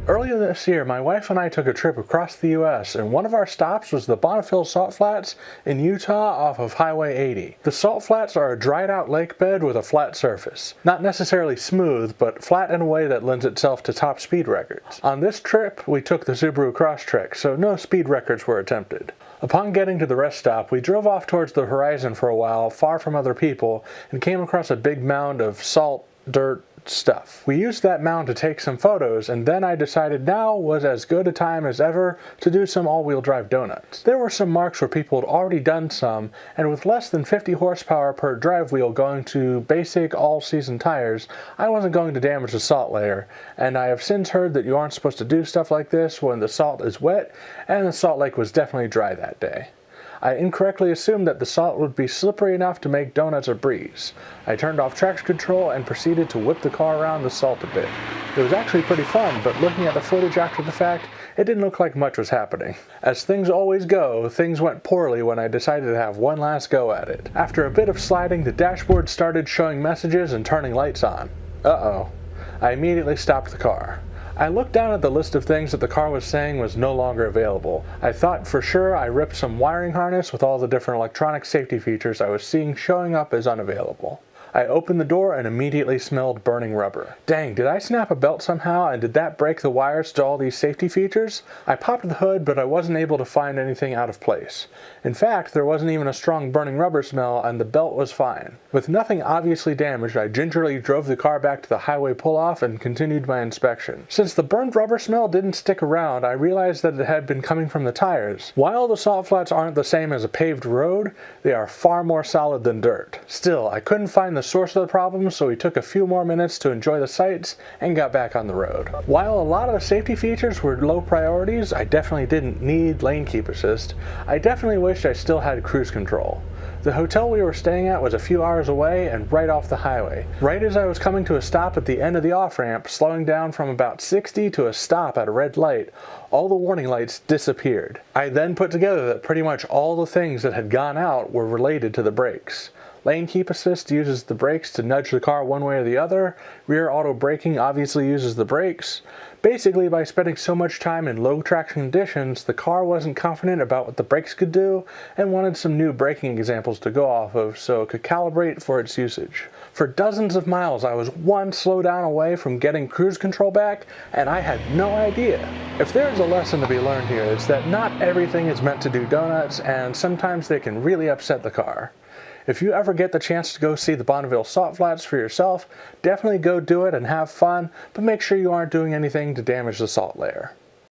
Earlier this year, my wife and I took a trip across the U.S., and one of our stops was the Bonneville Salt Flats in Utah off of Highway 80. The Salt Flats are a dried-out lake bed with a flat surface. Not necessarily smooth, but flat in a way that lends itself to top speed records. On this trip, we took the Subaru Crosstrek, so no speed records were attempted. Upon getting to the rest stop, we drove off towards the horizon for a while, far from other people, and came across a big mound of salt, dirt, stuff. We used that mound to take some photos, and then I decided now was as good a time as ever to do some all-wheel drive donuts. There were some marks where people had already done some, and with less than 50 horsepower per drive wheel going to basic all-season tires, I wasn't going to damage the salt layer, and I have since heard that you aren't supposed to do stuff like this when the salt is wet, and the salt lake was definitely dry that day. I incorrectly assumed that the salt would be slippery enough to make donuts a breeze. I turned off traction control and proceeded to whip the car around the salt a bit. It was actually pretty fun, but looking at the footage after the fact, it didn't look like much was happening. As things always go, things went poorly when I decided to have one last go at it. After a bit of sliding, the dashboard started showing messages and turning lights on. Uh-oh. I immediately stopped the car. I looked down at the list of things that the car was saying was no longer available. I thought for sure I ripped some wiring harness with all the different electronic safety features I was seeing showing up as unavailable. I opened the door and immediately smelled burning rubber. Dang, did I snap a belt somehow, and did that break the wires to all these safety features? I popped the hood, but I wasn't able to find anything out of place. In fact, there wasn't even a strong burning rubber smell, and the belt was fine. With nothing obviously damaged, I gingerly drove the car back to the highway pull-off and continued my inspection. Since the burned rubber smell didn't stick around, I realized that it had been coming from the tires. While the salt flats aren't the same as a paved road, they are far more solid than dirt. Still, I couldn't find the source of the problem, so we took a few more minutes to enjoy the sights and got back on the road. While a lot of the safety features were low priorities, I definitely didn't need lane keep assist. I definitely wished I still had cruise control. The hotel we were staying at was a few hours away and right off the highway. Right as I was coming to a stop at the end of the off-ramp, slowing down from about 60 to a stop at a red light, all the warning lights disappeared. I then put together that pretty much all the things that had gone out were related to the brakes. Lane keep assist uses the brakes to nudge the car one way or the other. Rear auto braking obviously uses the brakes. Basically, by spending so much time in low traction conditions, the car wasn't confident about what the brakes could do and wanted some new braking examples to go off of so it could calibrate for its usage. For dozens of miles, I was one slowdown away from getting cruise control back, and I had no idea. If there's a lesson to be learned here, it's that not everything is meant to do donuts, and sometimes they can really upset the car. If you ever get the chance to go see the Bonneville Salt Flats for yourself, definitely go do it and have fun, but make sure you aren't doing anything to damage the salt layer.